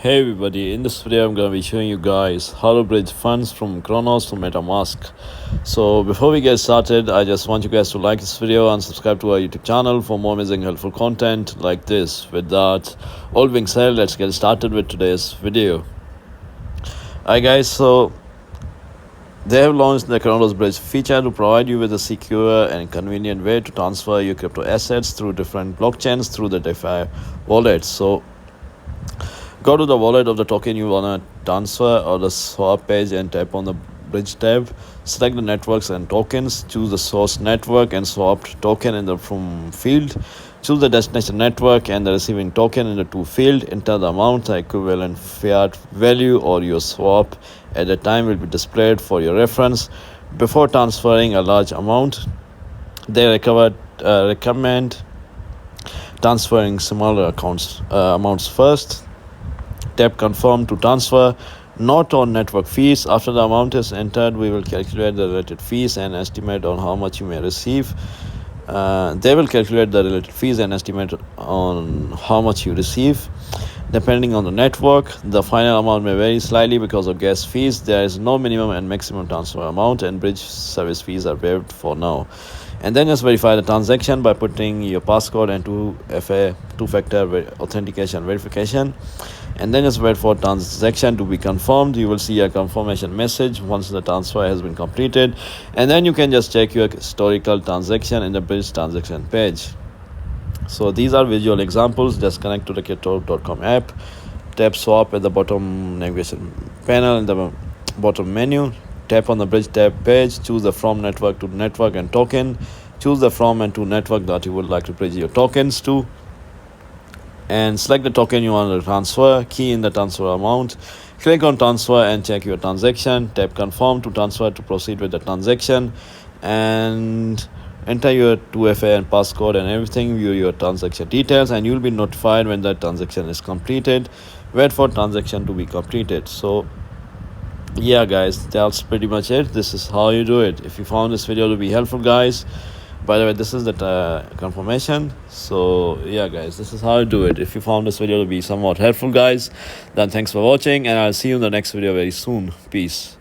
Hey everybody, in this video I'm going to be showing you guys how to bridge funds from Cronos to MetaMask. So before we get started, I just want you guys to like this video and subscribe to our YouTube channel for more amazing helpful content like this. With that all being said, let's get started with today's video. Alright guys, so they have launched the Cronos Bridge feature to provide you with a secure and convenient way to transfer your crypto assets through different blockchains through the DeFi wallet. So go to the wallet of the token you want to transfer or the swap page and tap on the bridge tab. Select the networks and tokens. Choose the source network and swapped token in the from field. Choose the destination network and the receiving token in the to field. Enter the amount, the equivalent fiat value or your swap at the time will be displayed for your reference. Before transferring a large amount, they recommend transferring smaller amounts first. Tap confirm to transfer, not on network fees. After the amount is entered, we will calculate the related fees and estimate on how much you may receive. They will calculate the related fees and estimate on how much you receive. Depending on the network, the final amount may vary slightly because of gas fees. There is no minimum and maximum transfer amount, and bridge service fees are waived for now. And then just verify the transaction by putting your passcode and two-factor authentication verification. And then just wait for transaction to be confirmed. You will see a confirmation message once the transfer has been completed, and then you can just check your historical transaction in the bridge transaction page. So these are visual examples. Just connect to the crypto.com app, tap swap at the bottom navigation panel in the bottom menu, tap on the bridge tab page, choose the from network to network and token, choose the from and to network that you would like to bridge your tokens to, and select the token you want to transfer. Key in the transfer amount, click on transfer and check your transaction. Tap confirm to transfer to proceed with the transaction, and enter your 2FA and passcode and everything. View your transaction details and you'll be notified when the transaction is completed. Wait for transaction to be completed. So yeah guys, that's pretty much it. This is how you do it. If you found this video to be helpful, guys, by the way, this is the confirmation. So yeah guys, this is how you do it. If you found this video to be somewhat helpful, guys, then thanks for watching, and I'll see you in the next video very soon. Peace.